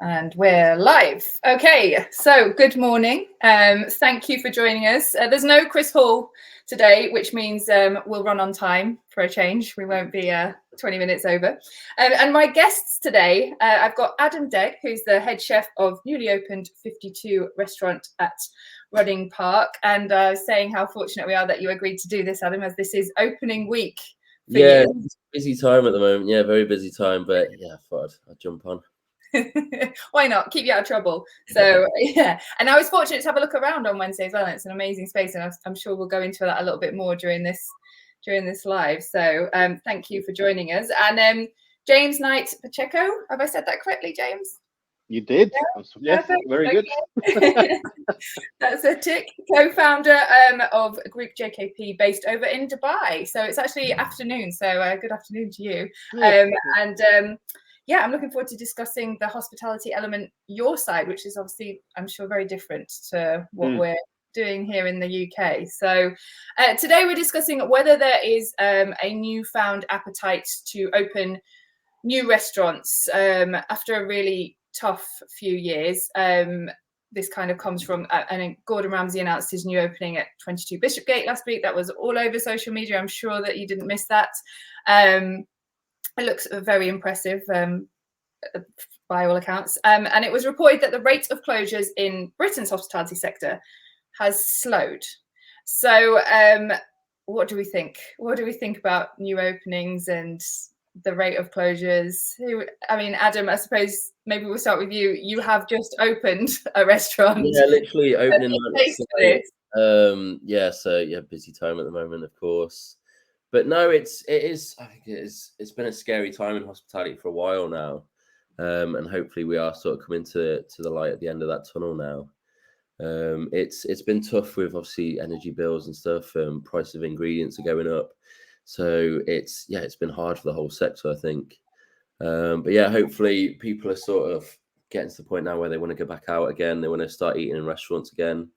And we're live. Okay, so good morning. Thank you for joining us. There's no Chris Hall today, which means we'll run on time for a change. We won't be 20 minutes over. And my guests today, I've got Adam Degg, who's the head chef of newly opened 52 restaurant at Rudding Park, and saying how fortunate we are that you agreed to do this, Adam, as this is opening week for you. It's busy time at the moment. Yeah, very busy time, but yeah, I thought I'd jump on. Why not? Keep you out of trouble. So yeah, and I was fortunate to have a look around on Wednesday as well. And it's an amazing space, and I'm sure we'll go into that a little bit more during this live. So thank you for joining us. And James Knight-Paccheco, have I said that correctly, James? You did. Yes, very good. That's a tick. Co-founder of Group JKP based over in Dubai. So it's actually afternoon. So good afternoon to you. Yeah, I'm looking forward to discussing the hospitality element, your side, which is obviously, I'm sure, very different to what we're doing here in the UK. So today we're discussing whether there is a newfound appetite to open new restaurants after a really tough few years. This kind of comes from, and Gordon Ramsay announced his new opening at 22 Bishopgate last week. That was all over social media. I'm sure that you didn't miss that. It looks very impressive by all accounts. And it was reported that the rate of closures in Britain's hospitality sector has slowed. So what do we think? What do we think about new openings and the rate of closures? Adam, I suppose maybe we'll start with you. You have just opened a restaurant. Yeah, literally opening. Busy time at the moment, of course. But no, it is. I think it's been a scary time in hospitality for a while now, and hopefully we are sort of coming to the light at the end of that tunnel now. It's been tough with obviously energy bills and stuff. Price of ingredients are going up, so it's been hard for the whole sector, I think. But yeah, hopefully people are sort of getting to the point now where they want to go back out again. They want to start eating in restaurants again,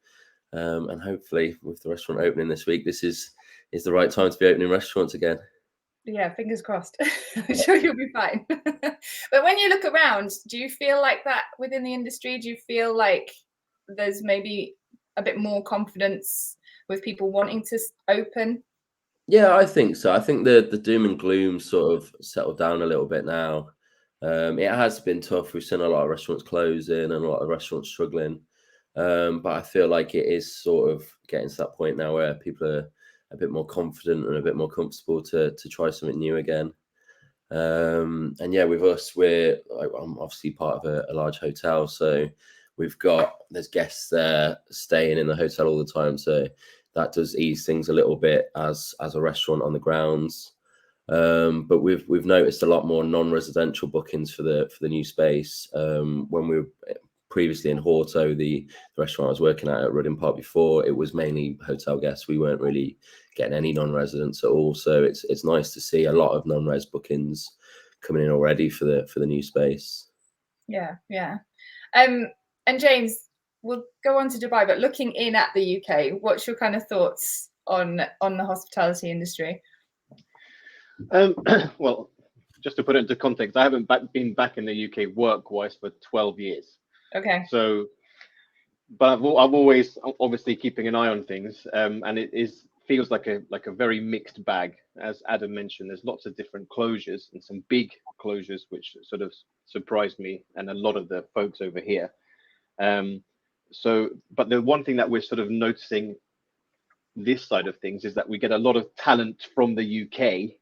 and hopefully with the restaurant opening this week, this is the right time to be opening restaurants again. Yeah, fingers crossed. I'm sure you'll be fine. But when you look around, do you feel like that within the industry? Do you feel like there's maybe a bit more confidence with people wanting to open? Yeah, I think so. I think the doom and gloom sort of settled down a little bit now. It has been tough. We've seen a lot of restaurants closing and a lot of restaurants struggling. But I feel like it is sort of getting to that point now where people are a bit more confident and a bit more comfortable to try something new again. And yeah, with us, I'm obviously part of a large hotel, so there's guests there staying in the hotel all the time, so that does ease things a little bit as a restaurant on the grounds. But we've noticed a lot more non-residential bookings for the new space. When we were previously in Horto, the restaurant I was working at Rudding Park before, it was mainly hotel guests. We weren't really getting any non-residents at all. So it's nice to see a lot of non-res bookings coming in already for the new space. Yeah. And James, we'll go on to Dubai, but looking in at the UK, what's your kind of thoughts on the hospitality industry? Well, just to put it into context, I haven't been back in the UK work-wise for 12 years. Okay. So, but I've always obviously keeping an eye on things, and it feels like a very mixed bag. As Adam mentioned, there's lots of different closures and some big closures, which sort of surprised me and a lot of the folks over here. But the one thing that we're sort of noticing this side of things is that we get a lot of talent from the UK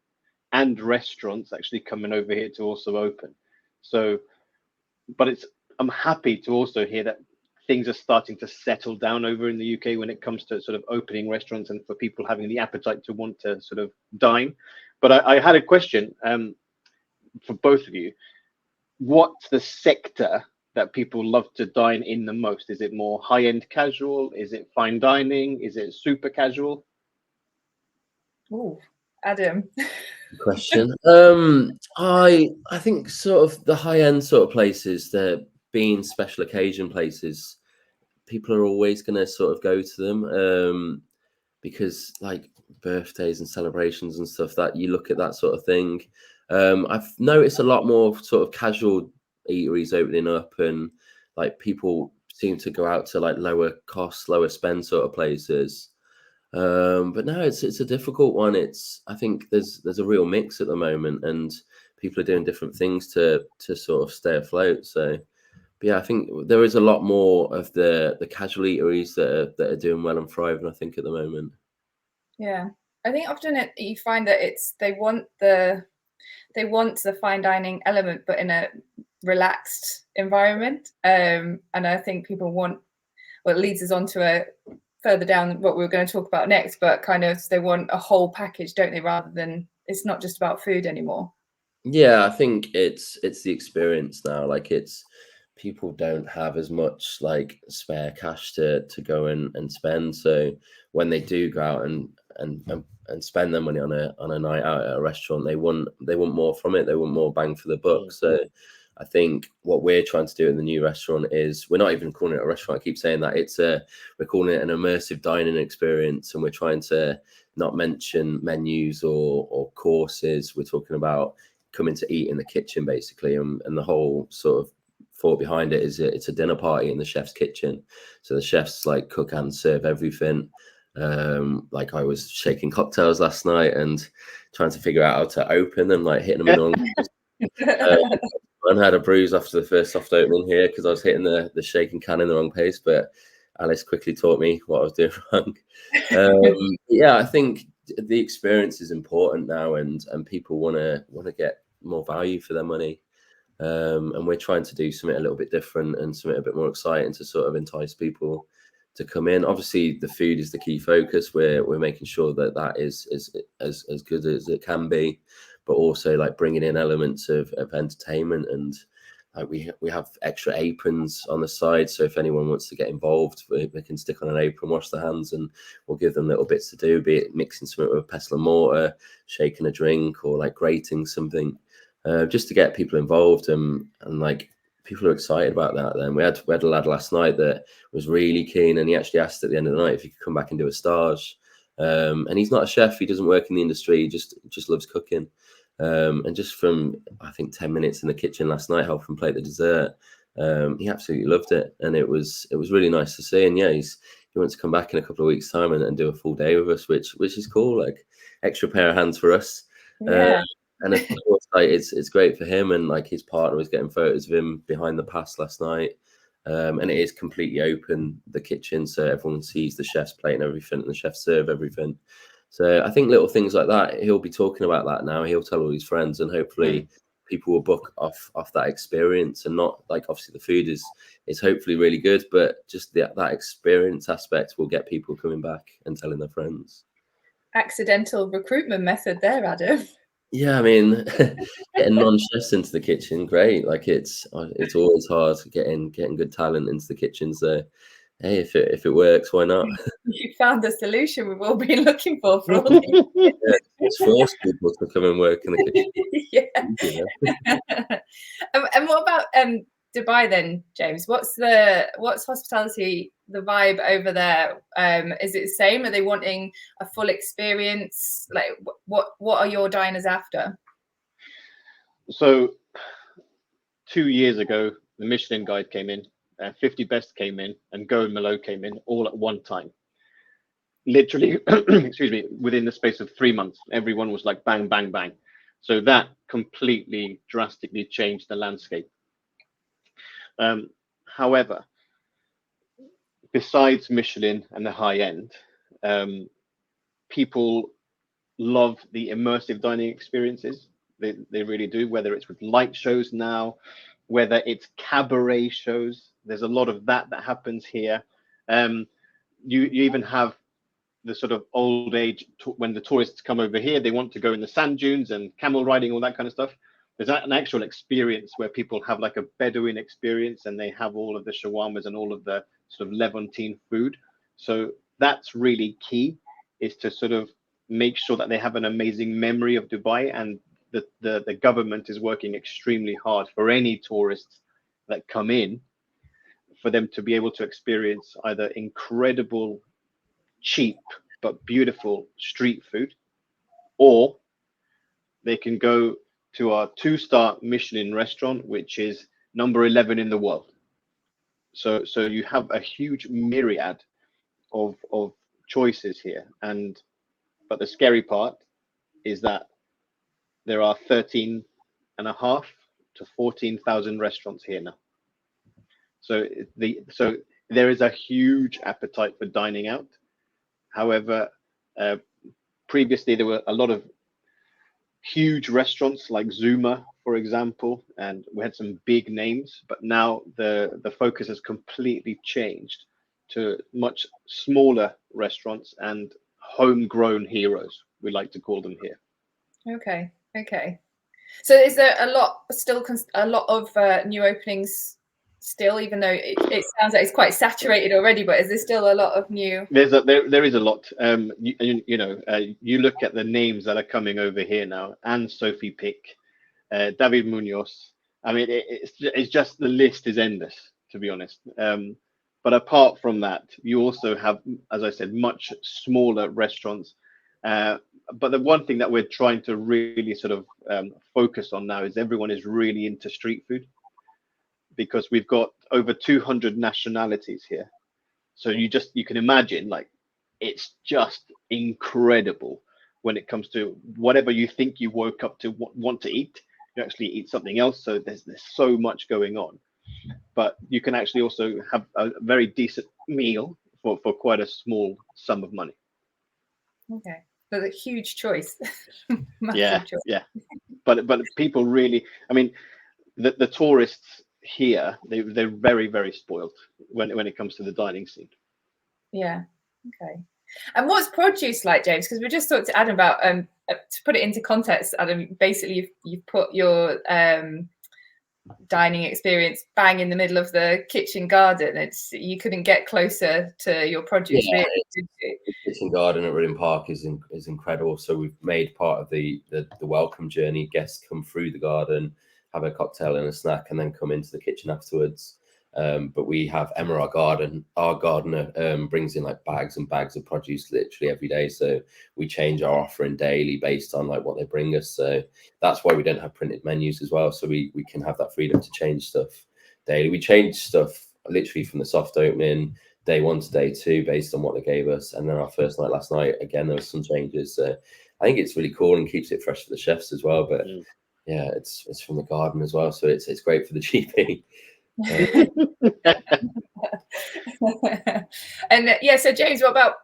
and restaurants actually coming over here to also open. So, but I'm happy to also hear that things are starting to settle down over in the UK when it comes to sort of opening restaurants and for people having the appetite to want to sort of dine. But I had a question for both of you. What's the sector that people love to dine in the most? Is it more high-end casual? Is it fine dining? Is it super casual? Oh, Adam. Question. I think sort of the high-end sort of places, they're being special occasion places, people are always going to sort of go to them because like birthdays and celebrations and stuff, that you look at that sort of thing. I've noticed a lot more sort of casual eateries opening up, and like people seem to go out to like lower cost, lower spend sort of places. But no, it's a difficult one. I think there's a real mix at the moment, and people are doing different things to sort of stay afloat. So, but yeah, I think there is a lot more of the casual eateries that are doing well and thriving, I think, at the moment. Yeah, I think often you find that they want the fine dining element, but in a relaxed environment. And I think people want, well, it leads us on to a further down what we're going to talk about next, but kind of they want a whole package, don't they? Rather than, it's not just about food anymore. Yeah, I think it's the experience now. Like people don't have as much like spare cash to go and spend. So when they do go out and spend their money on a night out at a restaurant, they want more from it. They want more bang for the buck. So I think what we're trying to do in the new restaurant is, we're not even calling it a restaurant. I keep saying that we're calling it an immersive dining experience, and we're trying to not mention menus or courses. We're talking about coming to eat in the kitchen basically, and the whole sort of thought behind it is it's a dinner party in the chef's kitchen. So the chefs like cook and serve everything. Like I was shaking cocktails last night and trying to figure out how to open them, like hitting them in the wrong and had a bruise after the first soft opening here because I was hitting the shaking can in the wrong pace, but Alice quickly taught me what I was doing wrong. Yeah, I think the experience is important now, and people want to get more value for their money. And we're trying to do something a little bit different and something a bit more exciting to sort of entice people to come in. Obviously, the food is the key focus. We're making sure that is as good as it can be, but also like bringing in elements of entertainment, and like we have extra aprons on the side. So if anyone wants to get involved, they can stick on an apron, wash their hands, and we'll give them little bits to do, be it mixing something with a pestle and mortar, shaking a drink, or like grating something. Just to get people involved, and like people are excited about that. Then we had a lad last night that was really keen, and he actually asked at the end of the night if he could come back and do a stage. And he's not a chef; he doesn't work in the industry. He just loves cooking. And just from I think 10 minutes in the kitchen last night, helping plate the dessert, he absolutely loved it, and it was really nice to see. And yeah, he wants to come back in a couple of weeks' time and do a full day with us, which is cool. Like extra pair of hands for us. Yeah. And of course, like it's great for him, and like his partner was getting photos of him behind the pass last night. And it is completely open, the kitchen, so everyone sees the chef's plate and everything, and the chefs serve everything. So I think little things like that, he'll be talking about that now. He'll tell all his friends, and hopefully people will book off that experience, and not like, obviously the food is hopefully really good, but just that experience aspect will get people coming back and telling their friends. Accidental recruitment method there, Adam. Yeah, I mean, getting non-chefs into the kitchen, great. Like it's always hard getting good talent into the kitchen. So, hey, if it works, why not? You found the solution we've all been looking for all these years. Yeah, just force people to come and work in the kitchen. Yeah. And what about Dubai then, James? What's hospitality, the vibe over there? Is it the same? Are they wanting a full experience? Like what are your diners after? So 2 years ago, the Michelin Guide came in, 50 Best came in, and Go and Malo came in all at one time. Literally, excuse me, within the space of 3 months, everyone was like bang, bang, bang. So that completely drastically changed the landscape. However, besides Michelin and the high end, people love the immersive dining experiences. They really do, whether it's with light shows now, whether it's cabaret shows. There's a lot of that happens here. You even have the sort of old age, when the tourists come over here, they want to go in the sand dunes and camel riding, all that kind of stuff. There's an actual experience where people have like a Bedouin experience, and they have all of the shawarmas and all of the sort of Levantine food. So that's really key, is to sort of make sure that they have an amazing memory of Dubai, and the government is working extremely hard for any tourists that come in, for them to be able to experience either incredible, cheap but beautiful street food, or they can go to our 2-star Michelin restaurant, which is number 11 in the world. So you have a huge myriad of choices here, but the scary part is that there are 13.5 to 14,000 restaurants here now. So there is a huge appetite for dining out. However, previously there were a lot of huge restaurants like Zuma, for example, and we had some big names, but now the focus has completely changed to much smaller restaurants and homegrown heroes, we like to call them here. Okay. So is there a lot of new openings still, even though it sounds like it's quite saturated already, but is there still a lot of new? There is a lot. You look at the names that are coming over here now, and Sophie Pick, David Munoz. I mean, it's just, the list is endless, to be honest. But apart from that, you also have, as I said, much smaller restaurants. But the one thing that we're trying to really sort of focus on now is everyone is really into street food, because we've got over 200 nationalities here. So you can imagine, like, it's just incredible when it comes to whatever you think you woke up to want to eat, you actually eat something else. So there's so much going on, but you can actually also have a very decent meal for quite a small sum of money. Okay, but a huge choice. Yeah, choice. yeah. But people really, I mean, the tourists here, they're very, very spoiled when it comes to the dining scene. Yeah. Okay. And what's produce like, James? Because we just talked to Adam about to put it into context, Adam, basically you've put your dining experience bang in the middle of the kitchen garden. You couldn't get closer to your produce, really, did you? The kitchen garden at Rudding Park is incredible. So we've made part of the welcome journey. Guests come through the garden, have a cocktail and a snack, and then come into the kitchen afterwards. But we have Emma, our gardener, brings in like bags and bags of produce literally every day. So we change our offering daily based on like what they bring us. So that's why we don't have printed menus as well. So we can have that freedom to change stuff daily. We change stuff literally from the soft opening, day 1 to day 2, based on what they gave us. And then our first night last night, again, there was some changes. So I think it's really cool and keeps it fresh for the chefs as well. But yeah, it's from the garden as well. So it's great for the GP. And so James, what about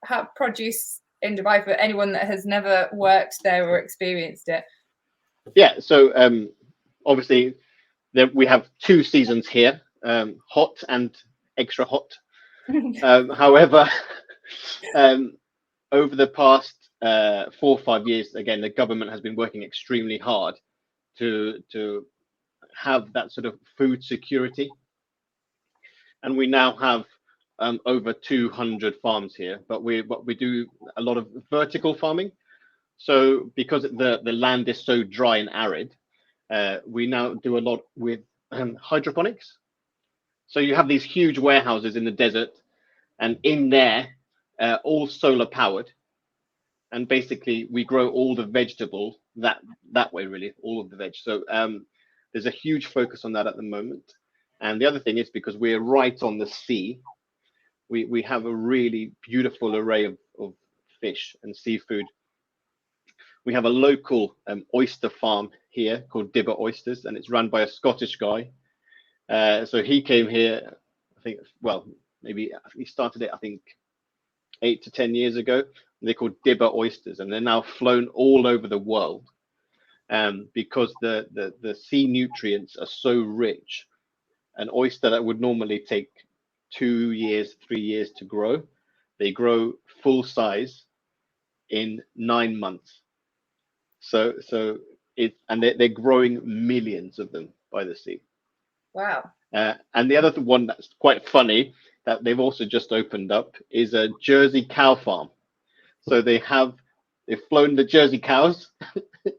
how produce in Dubai for anyone that has never worked there or experienced it? Yeah, so obviously we have 2 seasons here, hot and extra hot. However, over the past 4 or 5 years, again, the government has been working extremely hard to have that sort of food security, and we now have over 200 farms here. But we do a lot of vertical farming. So because the land is so dry and arid, we now do a lot with hydroponics. So you have these huge warehouses in the desert, and in there, all solar powered, and basically we grow all the vegetable that way, really, all of the veg. So there's a huge focus on that at the moment. And the other thing is, because we're right on the sea, we have a really beautiful array of fish and seafood. We have a local oyster farm here called Dibber Oysters, and it's run by a Scottish guy. So he came here, I think, maybe he started it, I think, 8 to 10 years ago. They're called Dibber Oysters, and they're now flown all over the world. Because the sea nutrients are so rich. An oyster that would normally take 2 years, 3 years to grow, they grow full size in 9 months. So they're growing millions of them by the sea. Wow. And the other one that's quite funny that they've also just opened up is a Jersey cow farm. So they've flown the Jersey cows.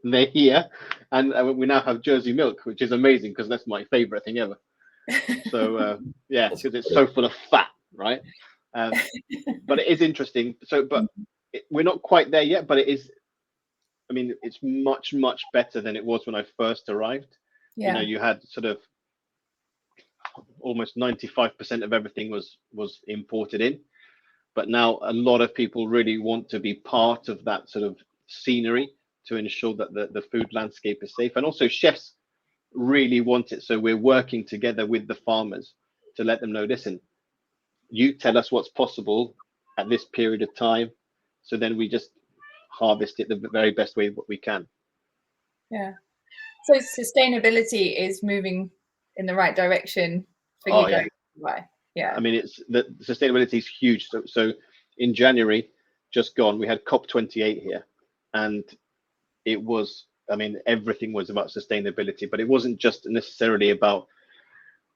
They're here, and we now have Jersey milk, which is amazing because that's my favorite thing ever. So yeah, because it's so full of fat, right? But it is interesting. So, but we're not quite there yet. But it is. I mean, it's much better than it was when I first arrived. Yeah. You know, you had sort of almost 95% of everything was imported in. But now a lot of people really want to be part of that sort of scenery to ensure that the food landscape is safe. And also chefs really want it. So we're working together with the farmers to let them know, listen, you tell us what's possible at this period of time. So then we just harvest it the very best way what we can. Yeah. So sustainability is moving in the right direction for you guys. Why? Yeah. I mean, it's the sustainability is huge. So in January, just gone, we had COP28 here, and it was, I mean, everything was about sustainability, but it wasn't just necessarily about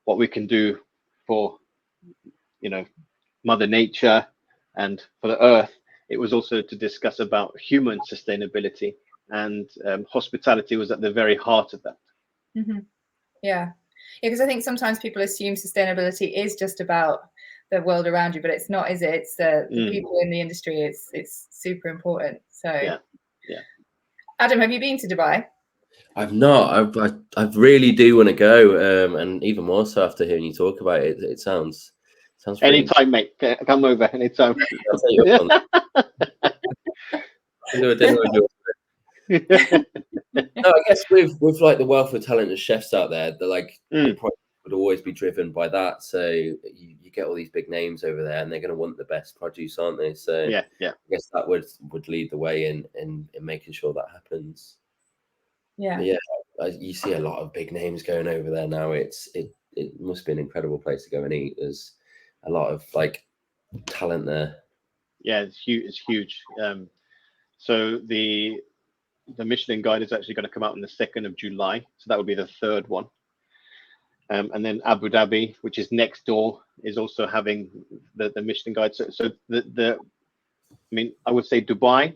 what we can do for, you know, Mother Nature and for the earth. It was also to discuss about human sustainability, and hospitality was at the very heart of that. Mm-hmm. Yeah, because I think sometimes people assume sustainability is just about the world around you, but it's not, is it? It's the people in the industry. It's super important. So yeah. Adam, have you been to Dubai? I've not. I really do want to go, and even more so after hearing you talk about it. It sounds anytime, mate. Come over anytime. I'll take you up on that. No, I guess with like the wealth of talented chefs out there, they're like the product would always be driven by that. So you get all these big names over there, and they're going to want the best produce, aren't they? So yeah. I guess that would lead the way in making sure that happens. Yeah. But yeah, you see a lot of big names going over there now. It must be an incredible place to go and eat. There's a lot of like talent there. Yeah, it's huge. It's huge. So the Michelin Guide is actually going to come out on the 2nd of July. So that would be the 3rd one. And then Abu Dhabi, which is next door, is also having the Michelin Guide. So I mean, I would say Dubai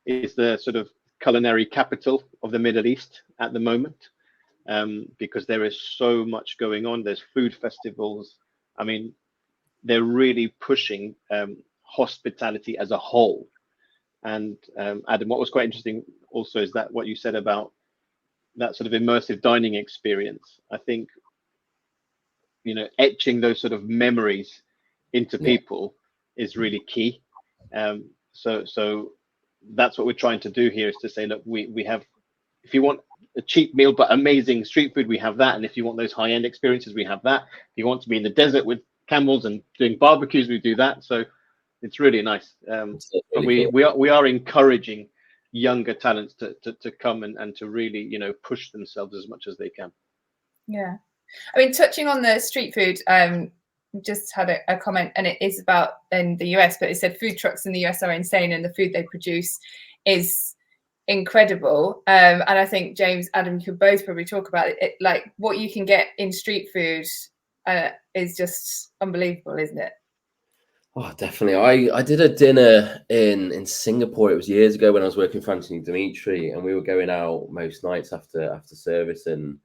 is the sort of culinary capital of the Middle East at the moment, because there is so much going on. There's food festivals. I mean, they're really pushing hospitality as a whole. And Adam, what was quite interesting also is that what you said about that sort of immersive dining experience. I think, you know, etching those sort of memories into people is really key. So that's what we're trying to do here, is to say, look, we have, if you want a cheap meal but amazing street food, we have that. And if you want those high-end experiences, we have that. If you want to be in the desert with camels and doing barbecues, we do that. So it's really nice. But we are encouraging younger talents to come and to really, you know, push themselves as much as they can. Yeah, I mean, touching on the street food, just had a comment, and it is about in the US, but it said food trucks in the US are insane, and the food they produce is incredible. And I think James, Adam, you could both probably talk about it. Like what you can get in street food is just unbelievable, isn't it? Oh, definitely. I did a dinner in Singapore. It was years ago when I was working for Anthony Dimitri, and we were going out most nights after service and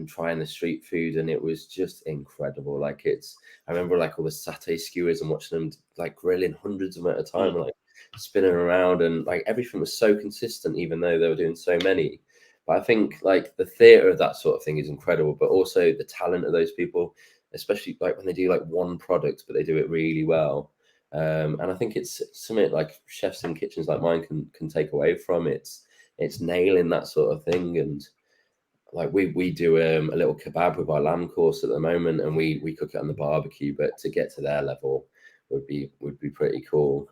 trying the street food, and it was just incredible. Like I remember like all the satay skewers and watching them like grilling hundreds of them at a time, like spinning around, and like everything was so consistent, even though they were doing so many. But I think like the theatre of that sort of thing is incredible, but also the talent of those people, especially like when they do like one product, but they do it really well. And I think it's something like chefs in kitchens like mine can take away from it. It's nailing that sort of thing. And like we do a little kebab with our lamb course at the moment, and we cook it on the barbecue, but to get to their level would be pretty cool.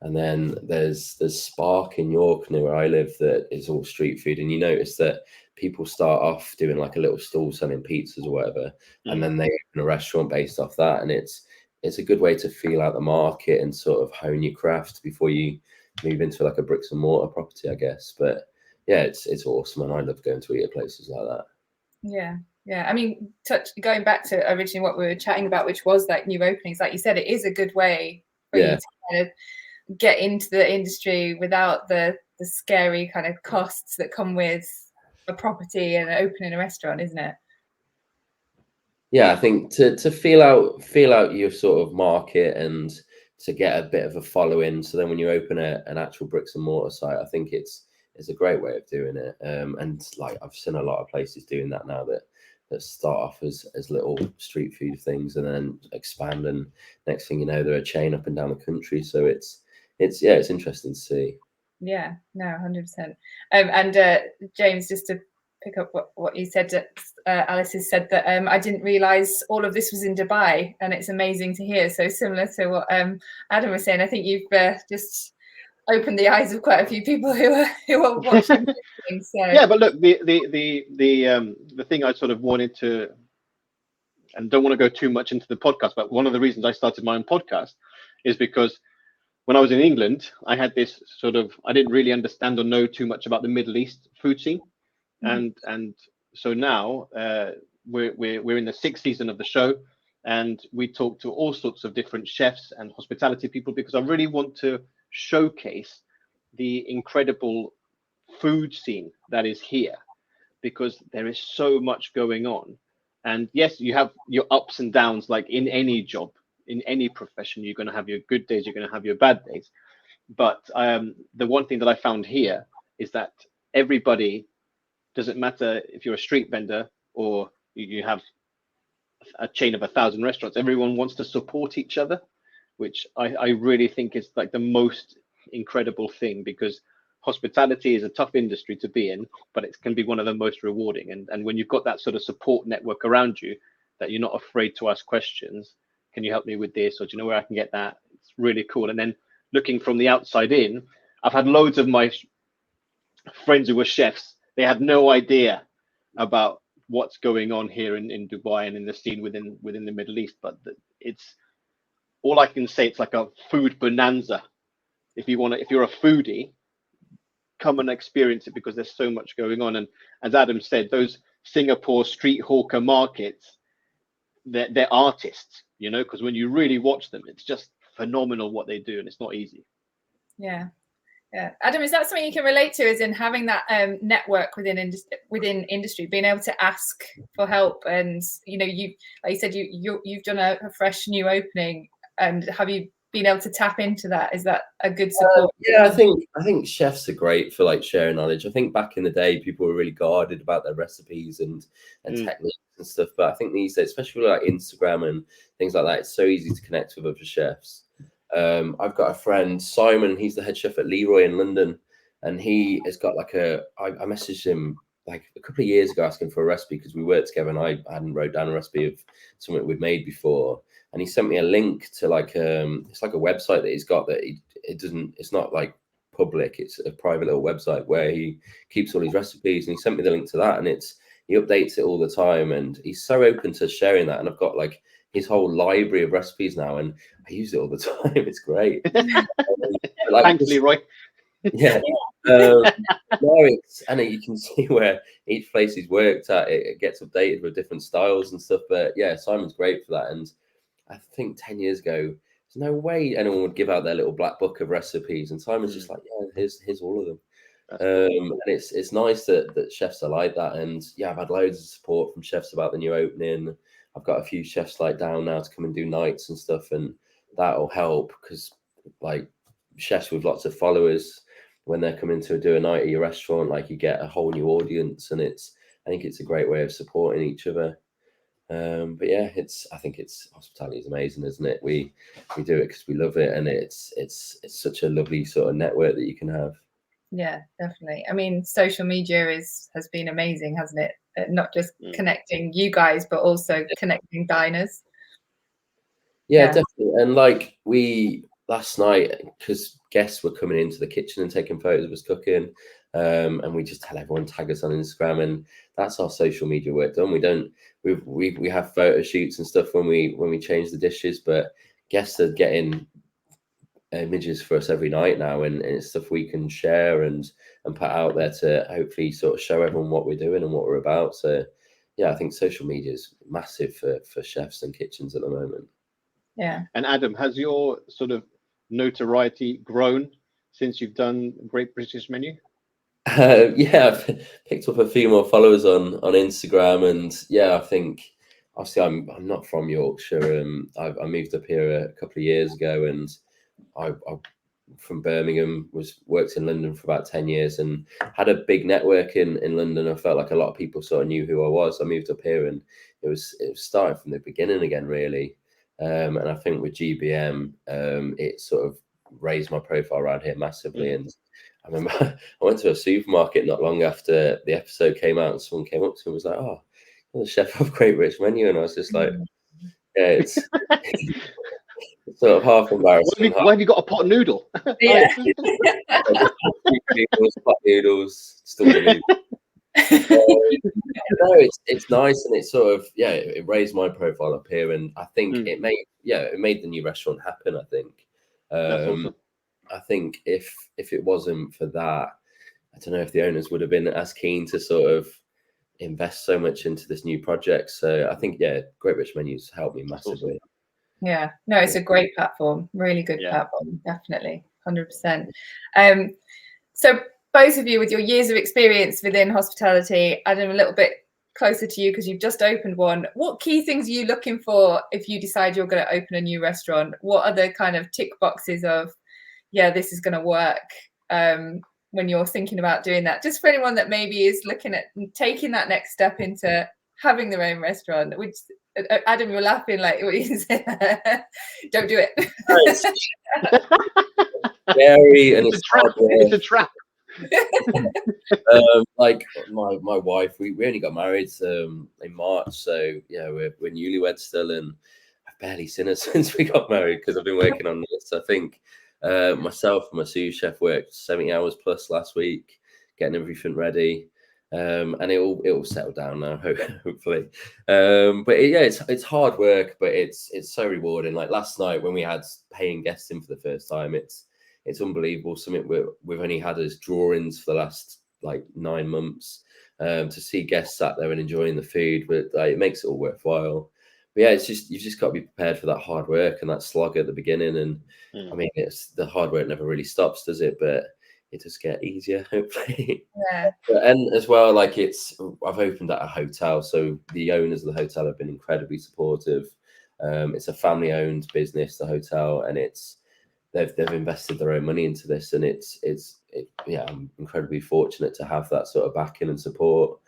And then there's Spark in York, near where I live, that is all street food. And you notice that people start off doing like a little stall selling pizzas or whatever, and then they open a restaurant based off that. And it's a good way to feel out the market and sort of hone your craft before you move into like a bricks and mortar property, I guess. But yeah, it's awesome, and I love going to eat at places like that. Yeah. I mean, going back to originally what we were chatting about, which was like new openings, like you said, it is a good way for you to kind of get into the industry without the scary kind of costs that come with a property and opening a restaurant, isn't it? Yeah, I think to feel out your sort of market and to get a bit of a following. So then when you open an actual bricks and mortar site, I think it's a great way of doing it. And like I've seen a lot of places doing that now, that that start off as little street food things and then expand, and next thing you know, they're a chain up and down the country. So it's interesting to see. Yeah, no, 100%. And James, just to pick up what you said, Alice has said that I didn't realise all of this was in Dubai, and it's amazing to hear. So similar to what Adam was saying, I think you've just opened the eyes of quite a few people who are watching. So. Yeah, but look, the thing I sort of wanted to, and don't want to go too much into the podcast, but one of the reasons I started my own podcast is because when I was in England, I had this sort of, I didn't really understand or know too much about the Middle East food scene. And so now we're in the 6th season of the show, and we talk to all sorts of different chefs and hospitality people, because I really want to showcase the incredible food scene that is here, because there is so much going on. And yes, you have your ups and downs, like in any job, in any profession. You're going to have your good days, you're going to have your bad days. But the one thing that I found here is that everybody, doesn't matter if you're a street vendor or you have a chain of 1,000 restaurants, everyone wants to support each other, which I really think is like the most incredible thing, because hospitality is a tough industry to be in, but it can be one of the most rewarding. And when you've got that sort of support network around you, that you're not afraid to ask questions, can you help me with this? Or do you know where I can get that? It's really cool. And then looking from the outside in, I've had loads of my friends who were chefs. They had no idea about what's going on here in Dubai and in the scene within the Middle East. But it's all I can say. It's like a food bonanza. If you're a foodie, come and experience it, because there's so much going on. And as Adam said, those Singapore street hawker markets, they're artists, you know, because when you really watch them, it's just phenomenal what they do, and it's not easy. Yeah. Adam, is that something you can relate to, as in having that network within industry, being able to ask for help? And you know, you, like you said, you've done a fresh new opening, and have you been able to tap into that? Is that a good support? Yeah, I think chefs are great for like sharing knowledge. I think back in the day, people were really guarded about their recipes and techniques and stuff. But I think these days, especially with like Instagram and things like that, it's so easy to connect with other chefs. I've got a friend, Simon, he's the head chef at Leroy in London, and he has got like I messaged him like a couple of years ago asking for a recipe, because we worked together and I hadn't wrote down a recipe of something we'd made before. And he sent me a link to like, it's like a website that he's got that it's not like public, it's a private little website where he keeps all his recipes, and he sent me the link to that, and he updates it all the time, and he's so open to sharing that. And I've got like his whole library of recipes now, and I use it all the time. It's great. Like, thanks, Leroy. Yeah. No, and you can see where each place he's worked at, it gets updated with different styles and stuff. But yeah, Simon's great for that. And I think 10 years ago, there's no way anyone would give out their little black book of recipes. And Simon's just like, yeah, here's all of them. And it's nice that chefs are like that. And yeah, I've had loads of support from chefs about the new opening. I've got a few chefs like down now to come and do nights and stuff, and that'll help, because like chefs with lots of followers, when they're coming to do a night at your restaurant, like you get a whole new audience, and I think it's a great way of supporting each other. But yeah, I think hospitality is amazing, isn't it? We do it because we love it, and it's such a lovely sort of network that you can have. Yeah, definitely. I mean, social media has been amazing, hasn't it? Not just connecting you guys, but also connecting diners. Yeah, definitely. And like last night, because guests were coming into the kitchen and taking photos of us cooking, and we just tell everyone, tag us on Instagram, and that's our social media work done. We have photo shoots and stuff when we change the dishes, but guests are getting images for us every night now, and it's stuff we can share and put out there to hopefully sort of show everyone what we're doing and what we're about. So yeah, I think social media is massive for chefs and kitchens at the moment. Yeah. And Adam, has your sort of notoriety grown since you've done Great British Menu? Yeah, I've picked up a few more followers on Instagram, and yeah, I think obviously I'm not from Yorkshire. I moved up here a couple of years ago, and I from Birmingham, worked in London for about 10 years and had a big network in London. I felt like a lot of people sort of knew who I was. I moved up here and it was starting from the beginning again, really. And I think with GBM, it sort of raised my profile around here massively. And I remember I went to a supermarket not long after the episode came out and someone came up to me and was like, "Oh, you're the chef of Great British Menu." And I was just like, yeah, it's sort of half embarrassing. Why have you got a pot noodle? Yeah. Pot noodles, still the no, it's nice, and it's sort of it raised my profile up here, and I think it made the new restaurant happen. I think, That's awesome. I think if it wasn't for that, I don't know if the owners would have been as keen to sort of invest so much into this new project. So I think Great British Menus helped me massively. Awesome. Yeah, no, it's a great platform, really good platform, definitely, 100%. So both of you, with your years of experience within hospitality, Adam, a little bit closer to you because you've just opened one. What key things are you looking for if you decide you're going to open a new restaurant? What are the kind of tick boxes of, this is going to work when you're thinking about doing that? Just for anyone that maybe is looking at taking that next step into having their own restaurant, which Adam, you're laughing like what you said. Don't do it. Scary and it's a trap. It's a trap. Like my wife, we only got married in March, so we're newlyweds still, and I've barely seen her since we got married because I've been working on this. I think myself and my sous chef worked 70 hours plus last week getting everything ready. And it will settle down now, hopefully. But it's hard work, but it's so rewarding. Like last night when we had paying guests in for the first time, it's unbelievable. Something we've only had as drawings for the last like 9 months. To see guests sat there and enjoying the food, but it makes it all worthwhile. But you've just got to be prepared for that hard work and that slog at the beginning. And I mean, it's the hard work never really stops, does it? But it does get easier, hopefully. Yeah. And as well, like I've opened at a hotel, so the owners of the hotel have been incredibly supportive. It's a family-owned business, the hotel, and they've invested their own money into this, and I'm incredibly fortunate to have that sort of backing and support.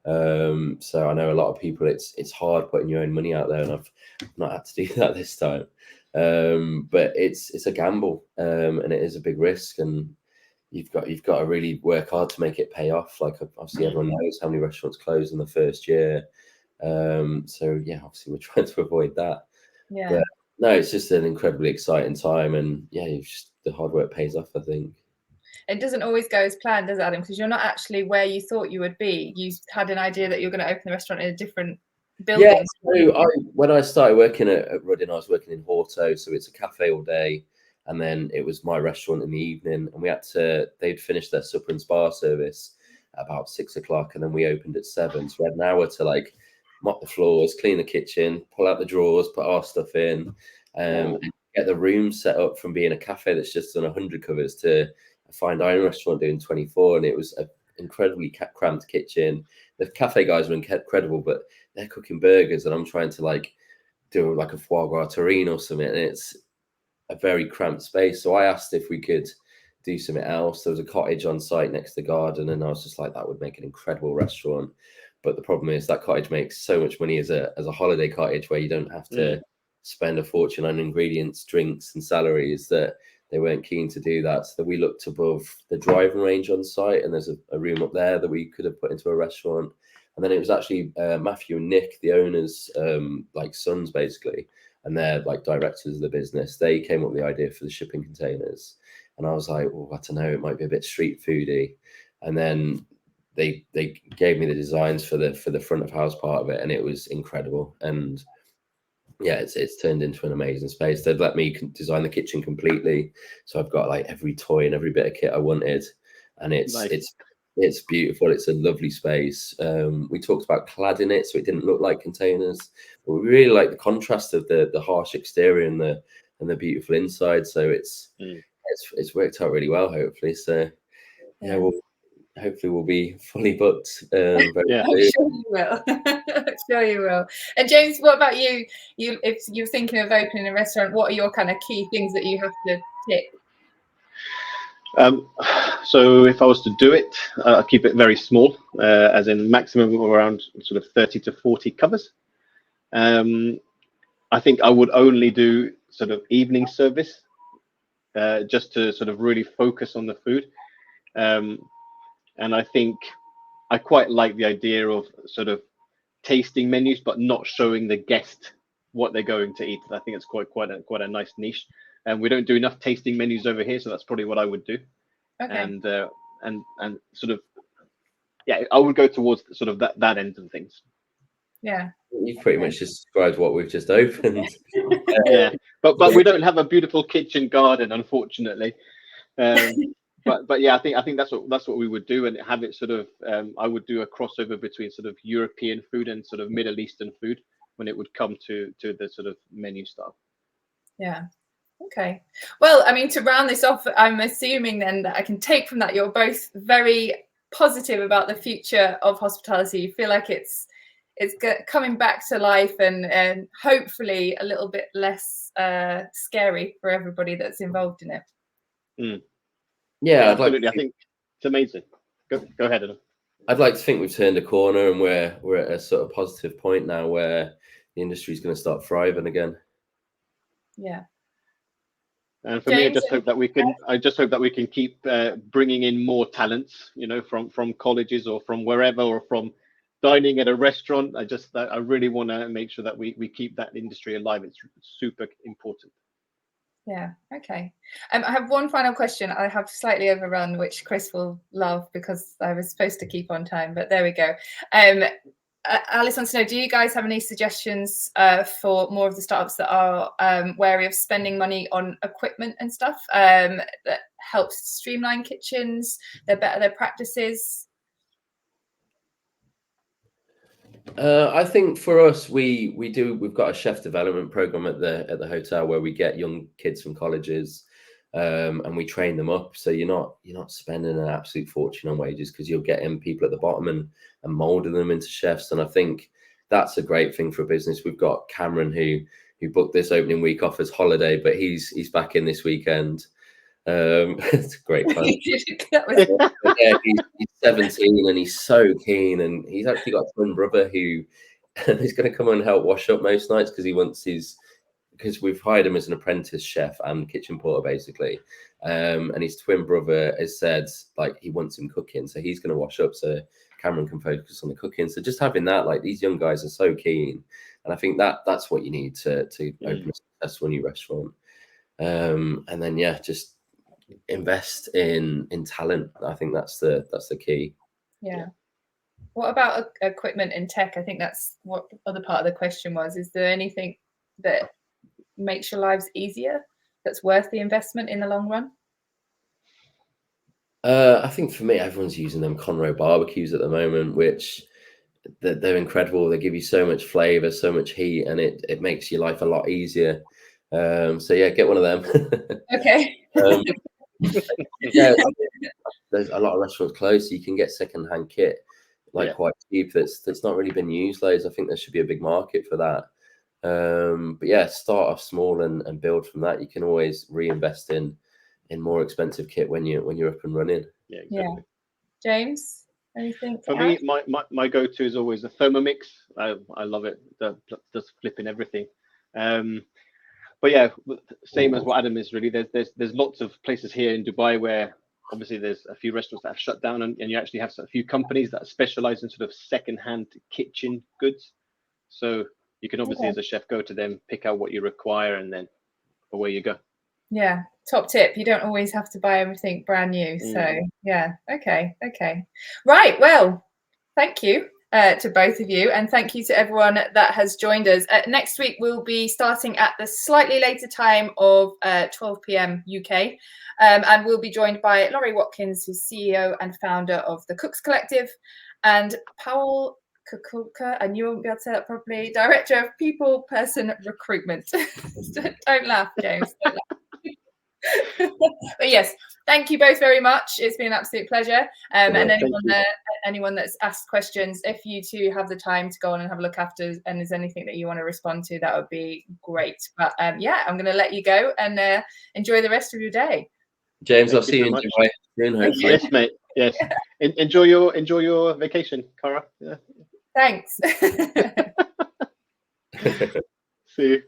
So I know a lot of people, it's hard putting your own money out there, and I've not had to do that this time. But it's a gamble, and it is a big risk, and you've got to really work hard to make it pay off. Like obviously everyone knows how many restaurants close in the first year. So obviously we're trying to avoid that. Yeah. But no, it's just an incredibly exciting time, and the hard work pays off, I think. It doesn't always go as planned, does it, Adam? Because you're not actually where you thought you would be. You had an idea that you're going to open the restaurant in a different building. Yeah, so when I started working at Rudding, I was working in Horto, so it's a cafe all day. And then it was my restaurant in the evening, and they'd finished their supper and spa service at about 6 o'clock, and then we opened at 7. So we had an hour to like mop the floors, clean the kitchen, pull out the drawers, put our stuff in, and get the room set up from being a cafe that's just done 100 covers to a fine dining restaurant doing 24. And it was an incredibly cramped kitchen. The cafe guys were incredible, but they're cooking burgers, and I'm trying to like do like a foie gras terrine or something, and it's a very cramped space. So I asked if we could do something else. There was a cottage on site next to the garden, and I was just like, that would make an incredible restaurant. But the problem is that cottage makes so much money as a holiday cottage where you don't have to spend a fortune on ingredients, drinks, and salaries, that they weren't keen to do that. So we looked above the driving range on site, and there's a room up there that we could have put into a restaurant. And then it was actually Matthew and Nick, the owners, like sons basically, and they're like directors of the business. They came up with the idea for the shipping containers, and I was like, well, I don't know, it might be a bit street foody. And then they gave me the designs for the front of house part of it, and it was incredible. And it's turned into an amazing space. They've let me design the kitchen completely, so I've got like every toy and every bit of kit I wanted, and it's beautiful. It's a lovely space. We talked about cladding it so it didn't look like containers, but we really like the contrast of the harsh exterior and the beautiful inside. So it's worked out really well, hopefully. So hopefully we'll be fully booked. I'm sure you will. I'm sure you will. And James, what about you? If you're thinking of opening a restaurant, what are your kind of key things that you have to tick? So if I was to do it, I'll keep it very small, as in maximum of around sort of 30 to 40 covers. I think I would only do sort of evening service, just to sort of really focus on the food. And I think I quite like the idea of sort of tasting menus, but not showing the guest what they're going to eat. I think it's quite a nice niche. And we don't do enough tasting menus over here, so that's probably what I would do. Okay. And sort of, yeah, I would go towards sort of that end of things. Yeah. You've pretty much described what we've just opened. Yeah, but we don't have a beautiful kitchen garden, unfortunately. But yeah, I think that's what we would do, and have it sort of. I would do a crossover between sort of European food and sort of Middle Eastern food when it would come to the sort of menu style. Yeah. Okay. Well, I mean, to round this off, I'm assuming then that I can take from that you're both very positive about the future of hospitality. You feel like it's coming back to life and hopefully a little bit less scary for everybody that's involved in it. Mm. Yeah, absolutely. I think it's amazing. Go ahead, Adam. I'd like to think we've turned a corner and we're at a sort of positive point now where the industry is going to start thriving again. Yeah. And for me, I just hope that we can keep bringing in more talents, you know, from colleges or from wherever, or from dining at a restaurant. I really want to make sure that we keep that industry alive. It's super important. Yeah. Okay. I have one final question. I have slightly overrun, which Chris will love because I was supposed to keep on time, but there we go. Alice wants to know, do you guys have any suggestions for more of the startups that are wary of spending money on equipment and stuff that helps streamline kitchens, better their practices? I think for us, we've got a chef development program at the hotel where we get young kids from colleges and we train them up. So you're not spending an absolute fortune on wages, because you'll get in people at the bottom and molding them into chefs. And I think that's a great thing for a business. We've got Cameron who booked this opening week off as holiday, but he's back in this weekend. It's a great fun. Yeah, he's 17 and he's so keen, and he's actually got a twin brother who is going to come and help wash up most nights because we've hired him as an apprentice chef and kitchen porter basically, and his twin brother has said like he wants him cooking, so he's going to wash up so Cameron can focus on the cooking. So just having that, like, these young guys are so keen, and I think that's what you need to open a successful new restaurant. And then just invest in talent. I think that's the key. Yeah. What about equipment and tech? I think that's what the other part of the question was. Is there anything that makes your lives easier that's worth the investment in the long run? I think for me, everyone's using them Conroe barbecues at the moment, which they're incredible. They give you so much flavor, so much heat, and it makes your life a lot easier. So yeah, get one of them. Okay. Yeah, there's a lot of restaurants closed, so you can get secondhand kit quite cheap. That's not really been used loads. I think there should be a big market for that. But yeah, start off small and build from that. You can always reinvest in more expensive kit when you're up and running. Yeah, exactly. Yeah. James, anything for me? My go-to is always the Thermomix. I love it. Just flipping everything. But yeah, same as what Adam is really. There's lots of places here in Dubai where obviously there's a few restaurants that have shut down, and you actually have a few companies that specialize in sort of second-hand kitchen goods. So you can obviously, as a chef, go to them, pick out what you require, and then away you go. Yeah, top tip. You don't always have to buy everything brand new. So yeah, okay. Right, well, thank you to both of you, and thank you to everyone that has joined us. Next week we'll be starting at the slightly later time of 12 p.m. UK, and we'll be joined by Laurie Watkins, who's CEO and founder of the Cooks Collective, and Powell Kukulka, I knew I wouldn't be able to say that properly, Director of People Person Recruitment. Don't laugh, James. Don't laugh. But yes, thank you both very much. It's been an absolute pleasure. And anyone that's asked questions, if you two have the time to go on and have a look after, and there's anything that you want to respond to, that would be great. But yeah, I'm going to let you go and enjoy the rest of your day. James, I'll Thank you see you so in much. Dubai soon, hopefully. Yes, mate. Yes. Enjoy your vacation, Cara. Yeah. Thanks. See you.